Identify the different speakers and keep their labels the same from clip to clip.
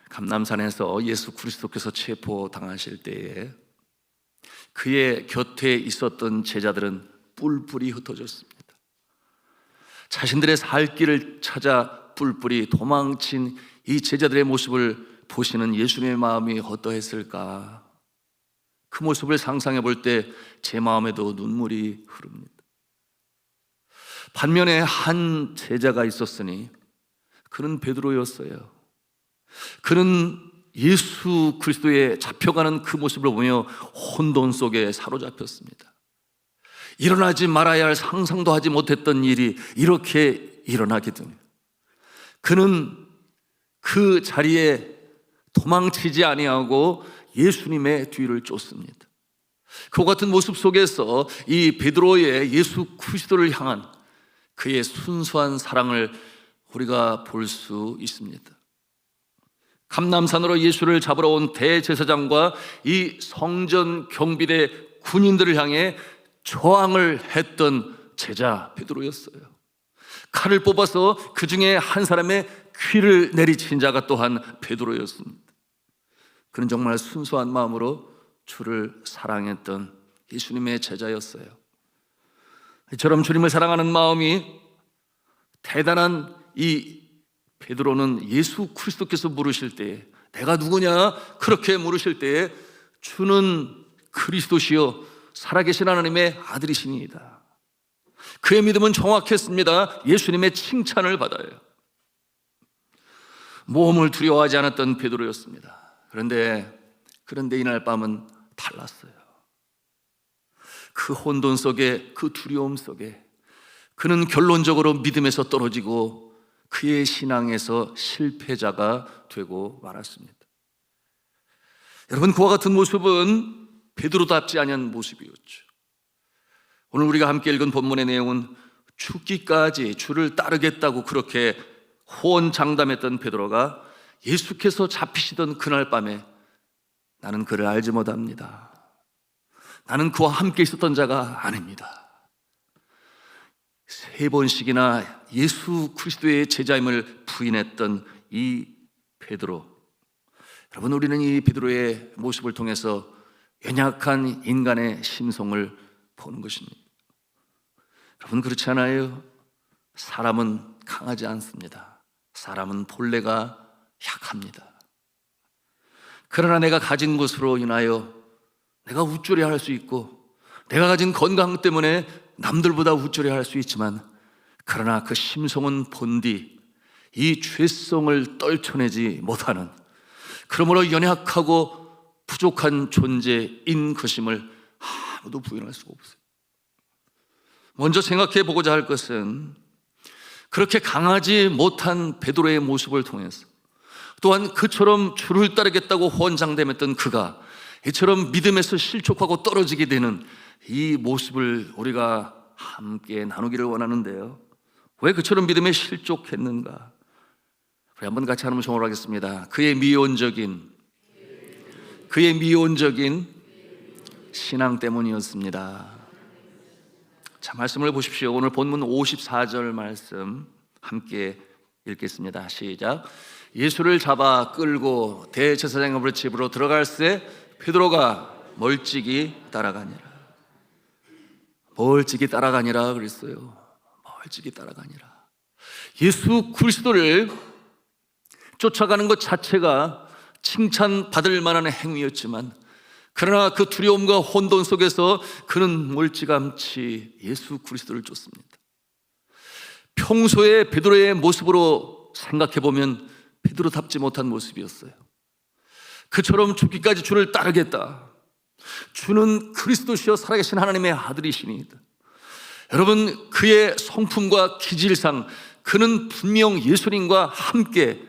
Speaker 1: 감람산에서 예수 그리스도께서 체포당하실 때에 그의 곁에 있었던 제자들은 뿔뿔이 흩어졌습니다. 자신들의 살 길을 찾아 뿔뿔이 도망친 이 제자들의 모습을 보시는 예수님의 마음이 어떠했을까? 그 모습을 상상해 볼 때 제 마음에도 눈물이 흐릅니다. 반면에 한 제자가 있었으니 그는 베드로였어요. 그는 예수 그리스도의 잡혀가는 그 모습을 보며 혼돈 속에 사로잡혔습니다. 일어나지 말아야 할 상상도 하지 못했던 일이 이렇게 일어나게 됩니다. 그는 그 자리에 도망치지 아니하고 예수님의 뒤를 쫓습니다. 그와 같은 모습 속에서 이 베드로의 예수 그리스도를 향한 그의 순수한 사랑을 우리가 볼 수 있습니다. 감람산으로 예수를 잡으러 온 대제사장과 이 성전 경비대 군인들을 향해 저항을 했던 제자 베드로였어요. 칼을 뽑아서 그 중에 한 사람의 귀를 내리친 자가 또한 베드로였습니다. 그는 정말 순수한 마음으로 주를 사랑했던 예수님의 제자였어요. 이처럼 주님을 사랑하는 마음이 대단한 이 베드로는 예수 그리스도께서 물으실 때에, 내가 누구냐? 그렇게 물으실 때에 주는 그리스도시요 살아계신 하나님의 아들이시니이다. 그의 믿음은 정확했습니다. 예수님의 칭찬을 받아요. 모험을 두려워하지 않았던 베드로였습니다. 그런데 이날 밤은 달랐어요. 그 혼돈 속에, 그 두려움 속에 그는 결론적으로 믿음에서 떨어지고 그의 신앙에서 실패자가 되고 말았습니다. 여러분, 그와 같은 모습은 베드로답지 아니한 모습이었죠. 오늘 우리가 함께 읽은 본문의 내용은 죽기까지 주를 따르겠다고 그렇게 호언장담했던 베드로가 예수께서 잡히시던 그날 밤에 나는 그를 알지 못합니다. 나는 그와 함께 있었던 자가 아닙니다. 3번씩이나 예수 그리스도의 제자임을 부인했던 이 베드로. 여러분, 우리는 이 베드로의 모습을 통해서 연약한 인간의 심성을 보는 것입니다. 여러분, 그렇지 않아요? 사람은 강하지 않습니다. 사람은 본래가 약합니다. 그러나 내가 가진 것으로 인하여 내가 우쭐해 할 수 있고, 내가 가진 건강 때문에 남들보다 우쭐해 할 수 있지만, 그러나 그 심성은 본디 이 죄성을 떨쳐내지 못하는, 그러므로 연약하고 부족한 존재인 것임을 아무도 부인할 수가 없어요. 먼저 생각해 보고자 할 것은 그렇게 강하지 못한 베드로의 모습을 통해서, 또한 그처럼 주를 따르겠다고 호언장담했던 그가 이처럼 믿음에서 실족하고 떨어지게 되는 이 모습을 우리가 함께 나누기를 원하는데요, 왜 그처럼 믿음에 실족했는가? 우리 한번 같이 하는 성호를 하겠습니다. 그의 미온적인 신앙 때문이었습니다. 자, 말씀을 보십시오. 오늘 본문 54절 말씀 함께 읽겠습니다. 시작. 예수를 잡아 끌고 대제사장 집으로 들어갈새 베드로가 멀찍이 따라가니라. 멀찍이 따라가니라 그랬어요. 멀찍이 따라가니라. 예수 그리스도를 쫓아가는 것 자체가 칭찬받을 만한 행위였지만, 그러나 그 두려움과 혼돈 속에서 그는 멀찌감치 예수 그리스도를 쫓습니다. 평소에 베드로의 모습으로 생각해보면 베드로답지 못한 모습이었어요. 그처럼 죽기까지 주를 따르겠다. 주는 그리스도시여 살아계신 하나님의 아들이시니이다. 여러분, 그의 성품과 기질상 그는 분명 예수님과 함께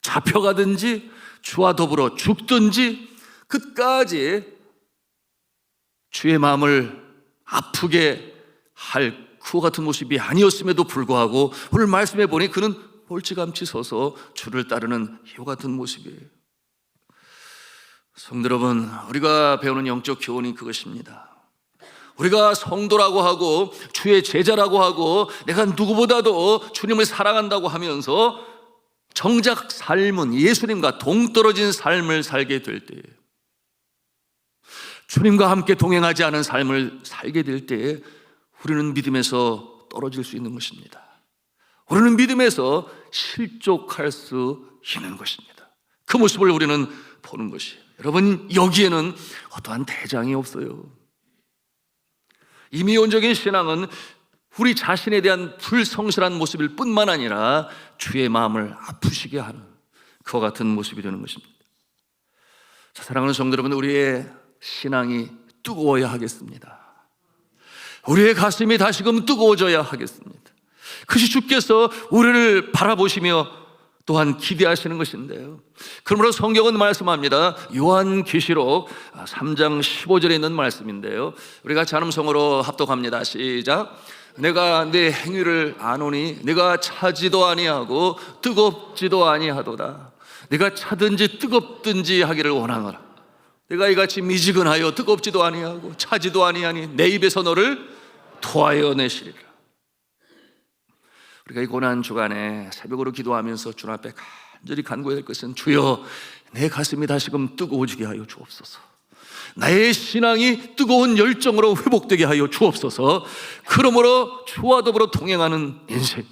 Speaker 1: 잡혀가든지 주와 더불어 죽든지 끝까지 주의 마음을 아프게 할 그와 같은 모습이 아니었음에도 불구하고 오늘 말씀해 보니 그는 멀찌감치 서서 주를 따르는 이와 같은 모습이에요. 성도 여러분, 우리가 배우는 영적 교훈이 그것입니다. 우리가 성도라고 하고 주의 제자라고 하고 내가 누구보다도 주님을 사랑한다고 하면서 정작 삶은 예수님과 동떨어진 삶을 살게 될 때에, 주님과 함께 동행하지 않은 삶을 살게 될 때에 우리는 믿음에서 떨어질 수 있는 것입니다. 우리는 믿음에서 실족할 수 있는 것입니다. 그 모습을 우리는 보는 것이에요. 여러분, 여기에는 어떠한 대장이 없어요. 임의원적인 신앙은 우리 자신에 대한 불성실한 모습일 뿐만 아니라 주의 마음을 아프시게 하는 그와 같은 모습이 되는 것입니다. 자, 사랑하는 성도 여러분, 우리의 신앙이 뜨거워야 하겠습니다. 우리의 가슴이 다시금 뜨거워져야 하겠습니다. 그것이 주께서 우리를 바라보시며 또한 기대하시는 것인데요, 그러므로 성경은 말씀합니다. 요한계시록 3장 15절에 있는 말씀인데요, 우리 같이 한음성으로 합독합니다. 시작. 내가 내 행위를 아노니 네가 차지도 아니하고 뜨겁지도 아니하도다. 네가 차든지 뜨겁든지 하기를 원하노라. 내가 이같이 미지근하여 뜨겁지도 아니하고 차지도 아니하니 내 입에서 너를 토하여 내시리라. 우리가 이 고난 주간에 새벽으로 기도하면서 주님 앞에 간절히 간구해야 할 것은, 주여 내 가슴이 다시금 뜨거워지게 하여 주옵소서. 나의 신앙이 뜨거운 열정으로 회복되게 하여 주옵소서. 그러므로 주와 더불어 동행하는 인생,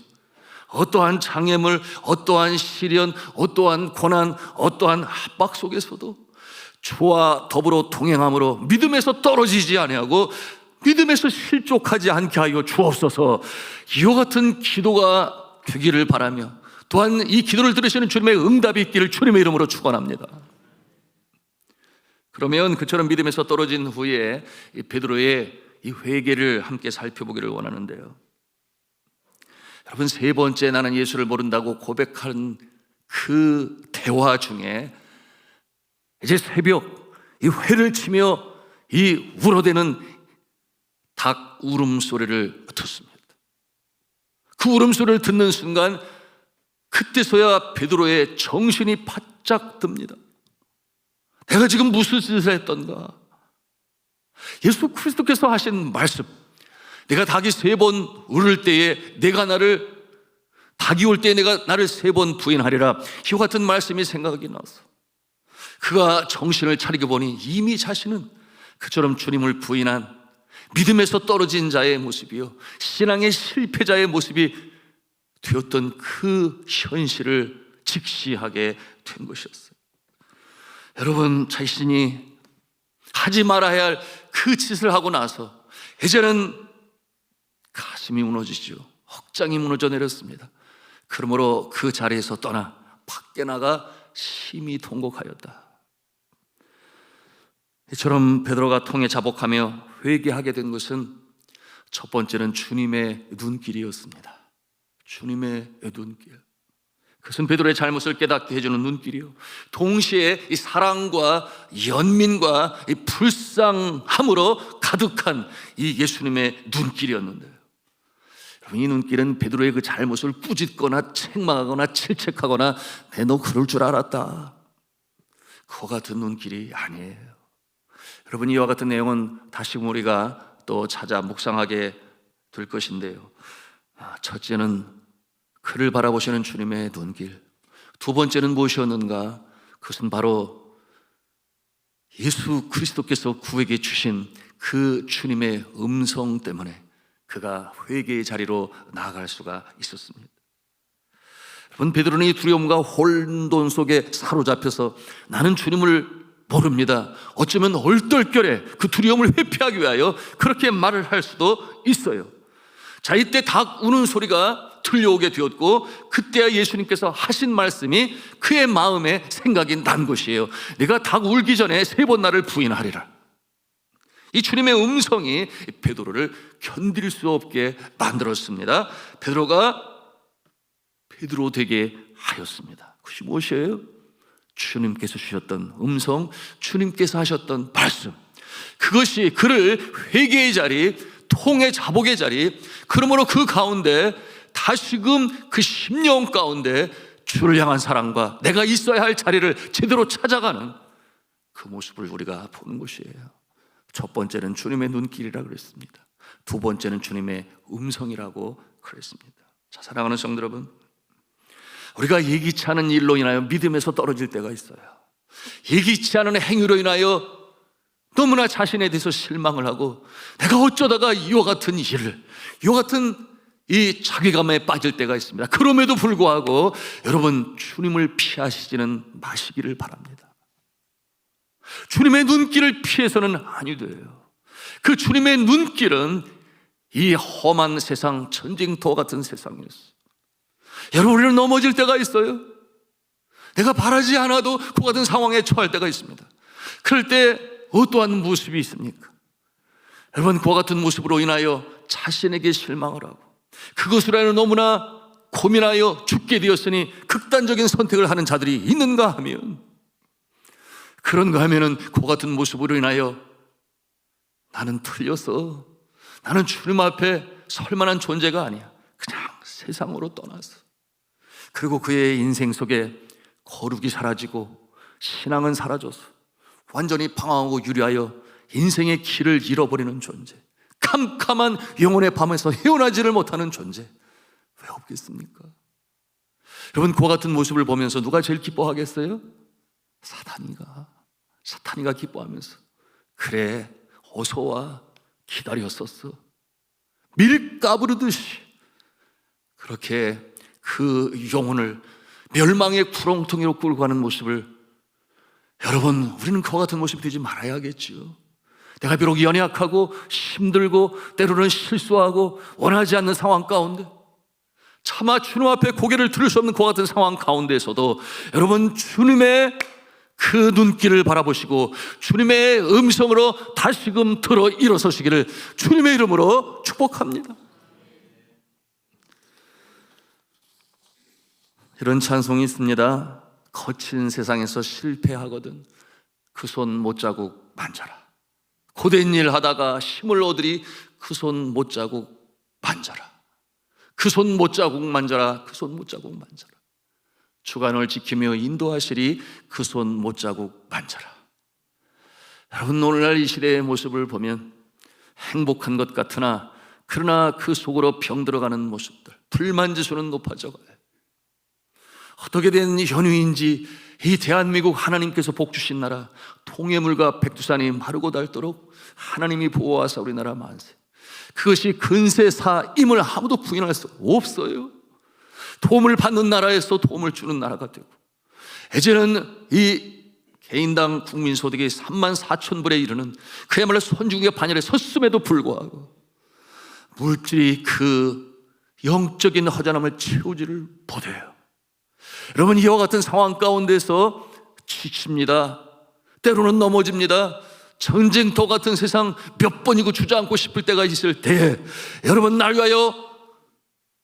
Speaker 1: 어떠한 장애물, 어떠한 시련, 어떠한 고난, 어떠한 압박 속에서도 주와 더불어 동행함으로 믿음에서 떨어지지 아니하고 믿음에서 실족하지 않게 하여 주옵소서. 이와 같은 기도가 되기를 바라며, 또한 이 기도를 들으시는 주님의 응답이 있기를 주님의 이름으로 축원합니다. 그러면 그처럼 믿음에서 떨어진 후에 이 베드로의 이 회개를 함께 살펴보기를 원하는데요, 여러분, 세 번째 나는 예수를 모른다고 고백한 그 대화 중에 이제 새벽 이 회를 치며 이 울어대는 닭 울음소리를 듣습니다. 그 울음소리를 듣는 순간 그때서야 베드로의 정신이 바짝 듭니다. 내가 지금 무슨 짓을 했던가? 예수 그리스도께서 하신 말씀, 내가 닭이 3번 울을 때에 닭이 올 때에 내가 나를 3번 부인하리라, 이와 같은 말씀이 생각이 나서 그가 정신을 차리고 보니 이미 자신은 그처럼 주님을 부인한 믿음에서 떨어진 자의 모습이요, 신앙의 실패자의 모습이 되었던 그 현실을 직시하게 된 것이었어요. 여러분, 자신이 하지 말아야 할 그 짓을 하고 나서 이제는 가슴이 무너지죠. 헉장이 무너져 내렸습니다. 그러므로 그 자리에서 떠나 밖에 나가 심히 통곡하였다. 이처럼 베드로가 통에 자복하며 회개하게 된 것은 첫 번째는 주님의 눈길이었습니다. 주님의 눈길. 그것은 베드로의 잘못을 깨닫게 해주는 눈길이요, 동시에 이 사랑과 연민과 이 불쌍함으로 가득한 이 예수님의 눈길이었는데요, 여러분, 이 눈길은 베드로의 그 잘못을 꾸짖거나 책망하거나 질책하거나 내 너 그럴 줄 알았다, 그와 같은 눈길이 아니에요. 여러분, 이와 같은 내용은 다시금 우리가 또 찾아 묵상하게 될 것인데요, 첫째는 그를 바라보시는 주님의 눈길, 두 번째는 무엇이었는가? 그것은 바로 예수 그리스도께서 그에게 주신 그 주님의 음성 때문에 그가 회개의 자리로 나아갈 수가 있었습니다. 여러분, 베드로는 이 두려움과 혼돈 속에 사로잡혀서 나는 주님을 모릅니다, 어쩌면 얼떨결에 그 두려움을 회피하기 위하여 그렇게 말을 할 수도 있어요. 자, 이때 닭 우는 소리가 들려오게 되었고, 그때야 예수님께서 하신 말씀이 그의 마음에 생각이 난 것이에요. 내가 닭 울기 전에 3번 나를 부인하리라. 이 주님의 음성이 베드로를 견딜 수 없게 만들었습니다. 베드로가 베드로 되게 하였습니다. 그것이 무엇이에요? 주님께서 주셨던 음성, 주님께서 하셨던 말씀, 그것이 그를 회개의 자리, 통의 자복의 자리, 그러므로 그 가운데 다시금 그 심령 가운데 주를 향한 사랑과 내가 있어야 할 자리를 제대로 찾아가는 그 모습을 우리가 보는 것이에요. 첫 번째는 주님의 눈길이라고 그랬습니다. 두 번째는 주님의 음성이라고 그랬습니다. 자, 사랑하는 성도 여러분, 우리가 예기치 않은 일로 인하여 믿음에서 떨어질 때가 있어요. 예기치 않은 행위로 인하여 너무나 자신에 대해서 실망을 하고 내가 어쩌다가 이와 같은 일을, 이와 같은 이 자괴감에 빠질 때가 있습니다. 그럼에도 불구하고 여러분, 주님을 피하시지는 마시기를 바랍니다. 주님의 눈길을 피해서는 아니 돼요. 그 주님의 눈길은 이 험한 세상, 전쟁터 같은 세상이었어요. 여러분, 우리는 넘어질 때가 있어요. 내가 바라지 않아도 그 같은 상황에 처할 때가 있습니다. 그럴 때 어떠한 모습이 있습니까? 여러분, 그와 같은 모습으로 인하여 자신에게 실망을 하고 그것으로 인하여 너무나 고민하여 죽게 되었으니 극단적인 선택을 하는 자들이 있는가 하면, 그런가 하면은 그와 같은 모습으로 인하여 나는 틀렸어, 나는 주님 앞에 설 만한 존재가 아니야, 그냥 세상으로 떠나서, 그리고 그의 인생 속에 거룩이 사라지고 신앙은 사라져서 완전히 방황하고 유리하여 인생의 길을 잃어버리는 존재, 캄캄한 영혼의 밤에서 헤어나지를 못하는 존재, 왜 없겠습니까? 여러분, 그와 같은 모습을 보면서 누가 제일 기뻐하겠어요? 사탄이가 기뻐하면서, 그래 어서 와, 기다렸었어, 밀가부르듯이 그렇게 그 영혼을 멸망의 구렁텅이로 끌고 가는 모습을, 여러분, 우리는 그와 같은 모습이 되지 말아야겠죠. 내가 비록 연약하고 힘들고 때로는 실수하고 원하지 않는 상황 가운데, 차마 주님 앞에 고개를 들을 수 없는 그와 같은 상황 가운데에서도 여러분, 주님의 그 눈길을 바라보시고 주님의 음성으로 다시금 들어 일어서시기를 주님의 이름으로 축복합니다. 이런 찬송이 있습니다. 거친 세상에서 실패하거든 그 손 못자국 만져라. 고된 일 하다가 힘을 얻으리 그 손 못자국 만져라. 그 손 못자국 만져라. 그 손 못자국 만져라. 주가 널 지키며 인도하시리 그 손 못자국 만져라. 여러분, 오늘날 이 시대의 모습을 보면 행복한 것 같으나 그러나 그 속으로 병 들어가는 모습들, 불만지수는 높아져가요. 어떻게 된 현유인지 이 대한민국, 하나님께서 복 주신 나라, 통해물과 백두산이 마르고 닳도록 하나님이 보호하사 우리나라 만세, 그것이 근세사임을 아무도 부인할 수 없어요. 도움을 받는 나라에서 도움을 주는 나라가 되고, 이제는 이 개인당 국민소득이 34,000불에 이르는 그야말로 선진국의 반열에 섰음에도 불구하고 물질이 그 영적인 허전함을 채우지를 못해요. 여러분, 이와 같은 상황 가운데서 지칩니다. 때로는 넘어집니다. 전쟁터 같은 세상 몇 번이고 주저앉고 싶을 때가 있을 때, 여러분, 날 위하여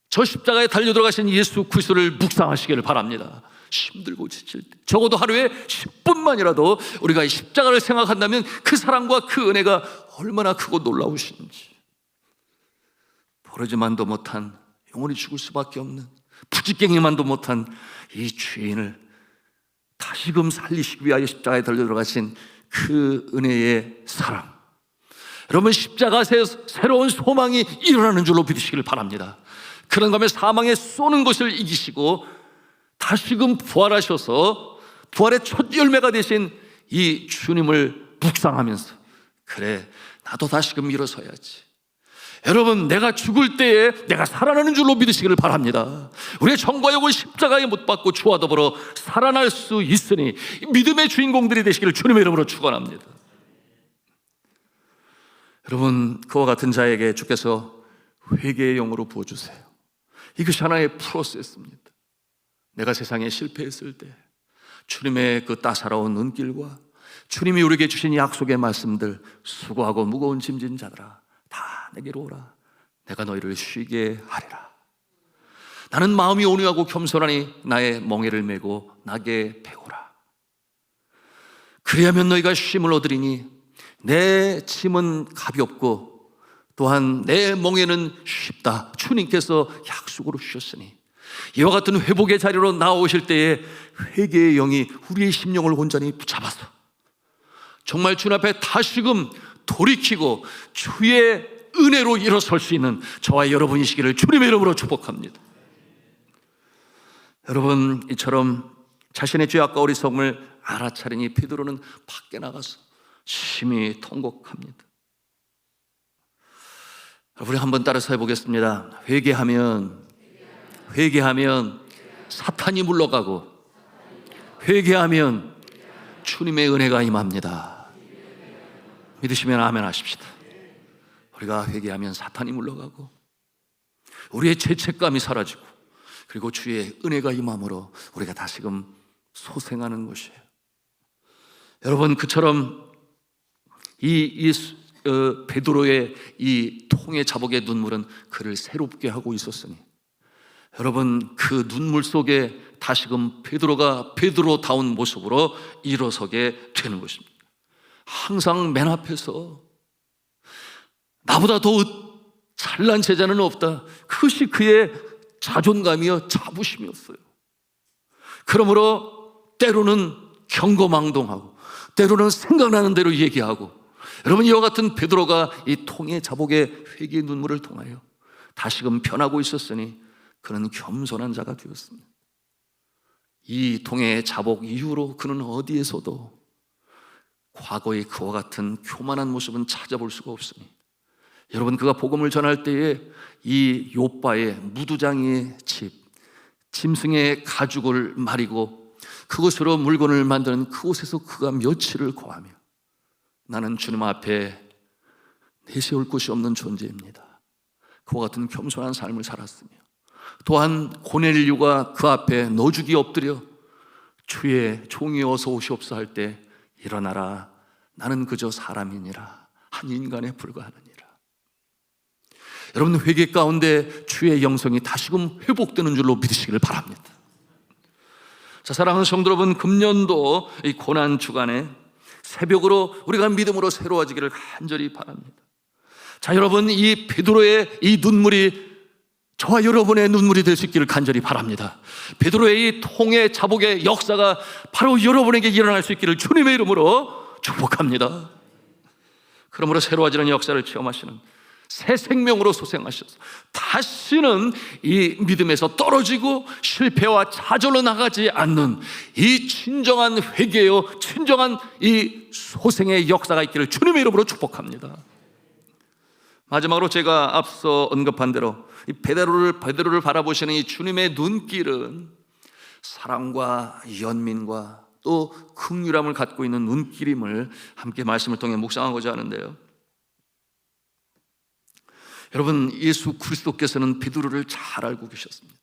Speaker 1: 저 십자가에 달려 들어가신 예수 그리스도를 묵상하시기를 바랍니다. 힘들고 지칠 때 적어도 하루에 10분만이라도 우리가 이 십자가를 생각한다면 그 사랑과 그 은혜가 얼마나 크고 놀라우신지, 버르지만도 못한, 영원히 죽을 수밖에 없는, 부지깽이만도 못한 이 죄인을 다시금 살리시기 위하여 십자가에 달려 들어가신 그 은혜의 사랑, 여러분, 십자가에서 새로운 소망이 일어나는 줄로 믿으시기를 바랍니다. 그런가 하면 사망의 쏘는 것을 이기시고 다시금 부활하셔서 부활의 첫 열매가 되신 이 주님을 묵상하면서, 그래 나도 다시금 일어서야지. 여러분, 내가 죽을 때에 내가 살아나는 줄로 믿으시기를 바랍니다. 우리의 정과 욕을 십자가에 못 박고 주와 더불어 살아날 수 있으니 믿음의 주인공들이 되시기를 주님의 이름으로 축원합니다. 여러분, 그와 같은 자에게 주께서 회개의 영으로 부어주세요. 이것이 하나의 프로세스입니다. 내가 세상에 실패했을 때 주님의 그 따사로운 눈길과 주님이 우리에게 주신 약속의 말씀들, 수고하고 무거운 짐진 자들아 다 내게로 오라, 내가 너희를 쉬게 하리라. 나는 마음이 온유하고 겸손하니 나의 멍에를 메고 나게 배우라. 그리하면 너희가 쉼을 얻으리니 내 짐은 가볍고 또한 내 멍에는 쉽다. 주님께서 약속으로 주셨으니 이와 같은 회복의 자리로 나오실 때에 회개의 영이 우리의 심령을 온전히 붙잡아서 정말 주님 앞에 다시금 돌이키고 주의 은혜로 일어설 수 있는 저와 여러분이시기를 주님의 이름으로 축복합니다. 여러분, 이처럼 자신의 죄악과 어리석음을 알아차리니 베드로는 밖에 나가서 심히 통곡합니다. 우리 한번 따라서 해보겠습니다. 회개하면 사탄이 물러가고, 회개하면 주님의 은혜가 임합니다. 믿으시면 아멘 하십시다. 우리가 회개하면 사탄이 물러가고, 우리의 죄책감이 사라지고, 그리고 주의 은혜가 임함으로 우리가 다시금 소생하는 것이에요. 여러분, 그처럼 베드로의 이 통의 자복의 눈물은 그를 새롭게 하고 있었으니, 여러분, 그 눈물 속에 다시금 베드로가 베드로다운 모습으로 일어서게 되는 것입니다. 항상 맨 앞에서 나보다 더 잘난 제자는 없다, 그것이 그의 자존감이요 자부심이었어요. 그러므로 때로는 경거망동하고, 때로는 생각나는 대로 얘기하고, 여러분, 이와 같은 베드로가 이 통의 자복의 회개의 눈물을 통하여 다시금 변하고 있었으니 그는 겸손한 자가 되었습니다. 이 통의 자복 이후로 그는 어디에서도 과거의 그와 같은 교만한 모습은 찾아볼 수가 없으니, 여러분, 그가 복음을 전할 때에 이 욥바의 무두장이의 집, 짐승의 가죽을 마리고 그것으로 물건을 만드는 그곳에서 그가 며칠을 거하며, 나는 주님 앞에 내세울 곳이 없는 존재입니다, 그와 같은 겸손한 삶을 살았으며, 또한 고넬료가 그 앞에 너죽이 엎드려 주의 종이 어서 오시옵소서 할 때, 일어나라, 나는 그저 사람이니라, 한 인간에 불과하느니라. 여러분, 회개 가운데 주의 영성이 다시금 회복되는 줄로 믿으시기를 바랍니다. 자, 사랑하는 성도 여러분, 금년도 이 고난 주간에 새벽으로 우리가 믿음으로 새로워지기를 간절히 바랍니다. 자, 여러분, 이 베드로의 이 눈물이 저와 여러분의 눈물이 될 수 있기를 간절히 바랍니다. 베드로의 이 통의 자복의 역사가 바로 여러분에게 일어날 수 있기를 주님의 이름으로 축복합니다. 그러므로 새로워지는 역사를 체험하시는, 새 생명으로 소생하셔서 다시는 이 믿음에서 떨어지고 실패와 좌절로 나가지 않는 이 진정한 회개요, 진정한 이 소생의 역사가 있기를 주님의 이름으로 축복합니다. 마지막으로 제가 앞서 언급한 대로 이 베드로를 바라보시는 이 주님의 눈길은 사랑과 연민과 또 긍휼함을 갖고 있는 눈길임을 함께 말씀을 통해 묵상하고자 하는데요. 여러분, 예수 그리스도께서는 베드로를 잘 알고 계셨습니다.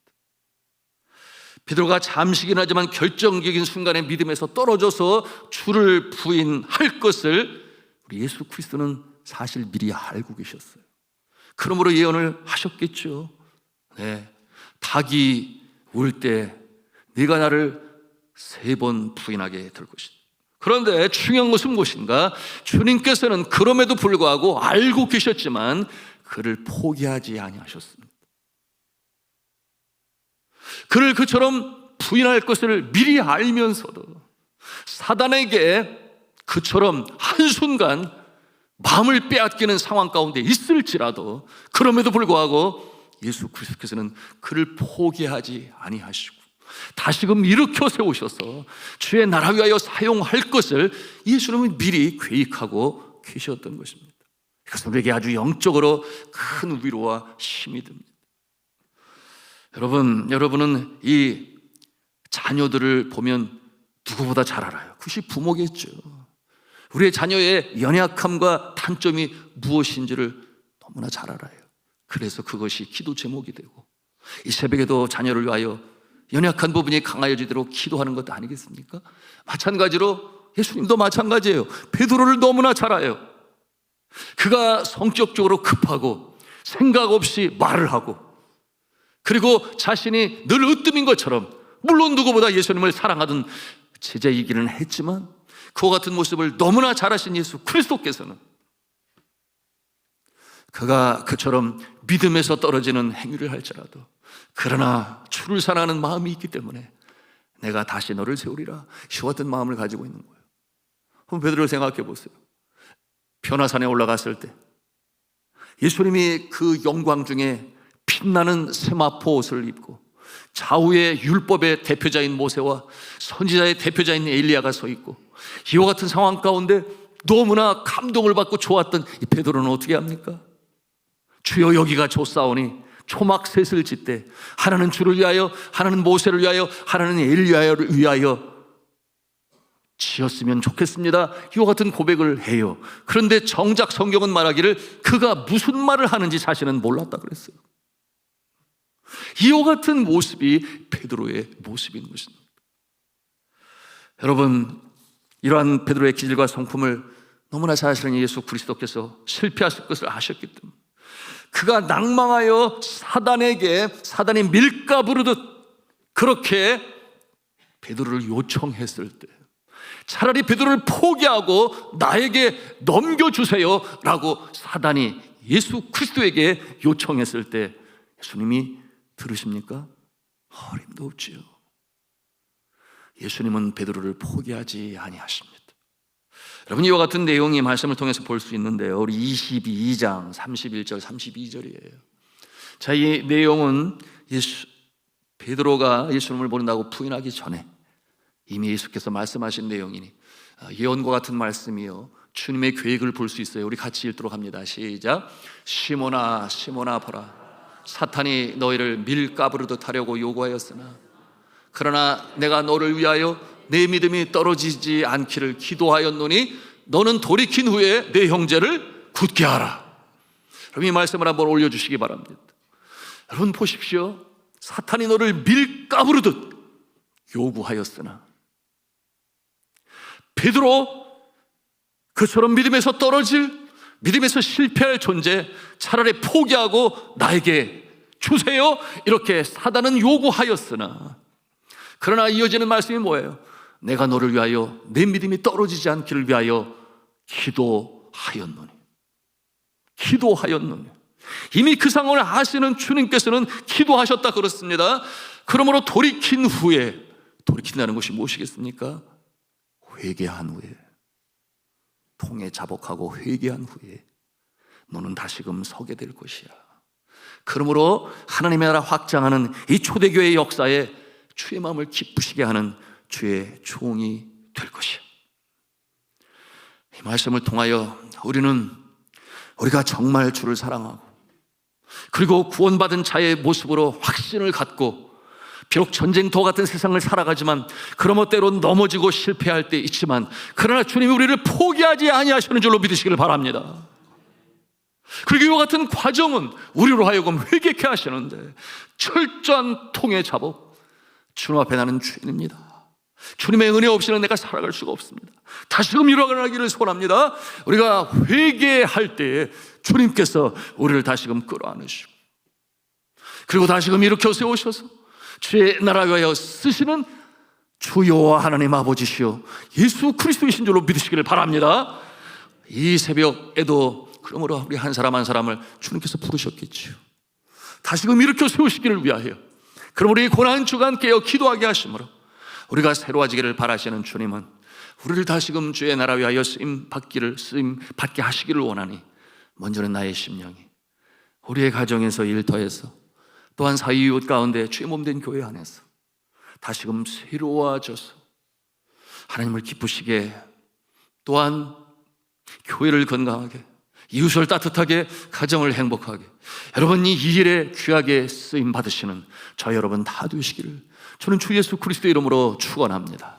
Speaker 1: 베드로가 잠시긴 하지만 결정적인 순간에 믿음에서 떨어져서 주를 부인할 것을 우리 예수 그리스도는 사실 미리 알고 계셨어요. 그러므로 예언을 하셨겠죠. 네, 닭이 울 때 네가 나를 3번 부인하게 될 것이다. 그런데 중요한 것은 무엇인가? 주님께서는 그럼에도 불구하고 알고 계셨지만 그를 포기하지 아니하셨습니다. 그를 그처럼 부인할 것을 미리 알면서도 사단에게 그처럼 한순간 마음을 빼앗기는 상황 가운데 있을지라도 그럼에도 불구하고 예수 그리스도께서는 그를 포기하지 아니하시고 다시금 일으켜 세우셔서 주의 나라 위하여 사용할 것을 예수님은 미리 계획하고 계셨던 것입니다. 그래서 우리에게 아주 영적으로 큰 위로와 힘이 됩니다. 여러분은 이 자녀들을 보면 누구보다 잘 알아요. 그것이 부모겠죠. 우리의 자녀의 연약함과 단점이 무엇인지를 너무나 잘 알아요. 그래서 그것이 기도 제목이 되고, 이 새벽에도 자녀를 위하여 연약한 부분이 강하여지도록 기도하는 것 아니겠습니까? 마찬가지로 예수님도 마찬가지예요. 베드로를 너무나 잘 알아요. 그가 성격적으로 급하고 생각 없이 말을 하고, 그리고 자신이 늘 으뜸인 것처럼, 물론 누구보다 예수님을 사랑하던 제자이기는 했지만 그와 같은 모습을 너무나 잘하신 예수 그리스도께서는 그가 그처럼 믿음에서 떨어지는 행위를 할지라도 그러나 주를 사랑하는 마음이 있기 때문에 내가 다시 너를 세우리라, 이와 같은 마음을 가지고 있는 거예요. 한번 베드로를 생각해 보세요. 변화산에 올라갔을 때 예수님이 그 영광 중에 빛나는 세마포 옷을 입고 좌우에 율법의 대표자인 모세와 선지자의 대표자인 엘리야가 서 있고 이와 같은 상황 가운데 너무나 감동을 받고 좋았던 이 베드로는 어떻게 합니까? 주여 여기가 좋사오니 초막셋을 짓되 하나는 주를 위하여, 하나는 모세를 위하여, 하나는 엘리야를 위하여 지었으면 좋겠습니다. 이와 같은 고백을 해요. 그런데 정작 성경은 말하기를 그가 무슨 말을 하는지 자신은 몰랐다 그랬어요. 이와 같은 모습이 베드로의 모습인 것입니다. 여러분, 이러한 베드로의 기질과 성품을 너무나 잘 아시는 예수 그리스도께서 실패하실 것을 아셨기 때문에 그가 낭망하여 사단이 밀가부르듯 그렇게 베드로를 요청했을 때 차라리 베드로를 포기하고 나에게 넘겨주세요 라고 사단이 예수 그리스도에게 요청했을 때 예수님이 들으십니까? 어림도 없지요. 예수님은 베드로를 포기하지 아니하십니다. 여러분, 이와 같은 내용이 말씀을 통해서 볼 수 있는데요, 우리 22장 31절 32절이에요 자, 이 내용은 베드로가 예수님을 모른다고 부인하기 전에 이미 예수께서 말씀하신 내용이니 예언과 같은 말씀이요 주님의 계획을 볼 수 있어요. 우리 같이 읽도록 합니다. 시작. 시몬아 시몬아 보라, 사탄이 너희를 밀가부르듯 하려고 요구하였으나 그러나 내가 너를 위하여 내 믿음이 떨어지지 않기를 기도하였노니 너는 돌이킨 후에 내 형제를 굳게 하라. 그럼 이 말씀을 한번 올려주시기 바랍니다. 여러분 보십시오. 사탄이 너를 밀가부르듯 요구하였으나 베드로 그처럼 믿음에서 떨어질, 믿음에서 실패할 존재 차라리 포기하고 나에게 주세요 이렇게 사단은 요구하였으나 그러나 이어지는 말씀이 뭐예요? 내가 너를 위하여 내 믿음이 떨어지지 않기를 위하여 기도하였노니. 이미 그 상황을 아시는 주님께서는 기도하셨다 그렇습니다. 그러므로 돌이킨 후에, 돌이킨다는 것이 무엇이겠습니까? 회개한 후에, 통에 자복하고 회개한 후에 너는 다시금 서게 될 것이야. 그러므로 하나님의 나라 확장하는 이 초대교회의 역사에 주의 마음을 기쁘시게 하는 주의 종이 될 것이야. 이 말씀을 통하여 우리가 정말 주를 사랑하고 그리고 구원받은 자의 모습으로 확신을 갖고 비록 전쟁터 같은 세상을 살아가지만 그러므로 때론 넘어지고 실패할 때 있지만 그러나 주님이 우리를 포기하지 아니하시는 줄로 믿으시기를 바랍니다. 그리고 이와 같은 과정은 우리로 하여금 회개케 하시는데 철저한 통의 자복, 주님 앞에 나는 죄인입니다. 주님의 은혜 없이는 내가 살아갈 수가 없습니다. 다시금 일어나기를 소원합니다. 우리가 회개할 때에 주님께서 우리를 다시금 끌어안으시고 그리고 다시금 일으켜 세우셔서 주의 나라 위하여 쓰시는 주 여호와 하나님 아버지시여 예수 그리스도이신 줄로 믿으시기를 바랍니다. 이 새벽에도 그러므로 우리 한 사람 한 사람을 주님께서 부르셨겠지요. 다시금 일으켜 세우시기를 위하여 그러므로 이 고난 주간 깨어 기도하게 하심으로 우리가 새로워지기를 바라시는 주님은 우리를 다시금 주의 나라 위하여 쓰임 받게 하시기를 원하니 먼저는 나의 심령이 우리의 가정에서 일터에서 또한 사위 이웃 가운데 주의 몸된 교회 안에서 다시금 새로워져서 하나님을 기쁘시게 또한 교회를 건강하게 이웃을 따뜻하게 가정을 행복하게 여러분 이 일에 귀하게 쓰임 받으시는 저 여러분 다 되시기를 저는 주 예수 그리스도 이름으로 축원합니다.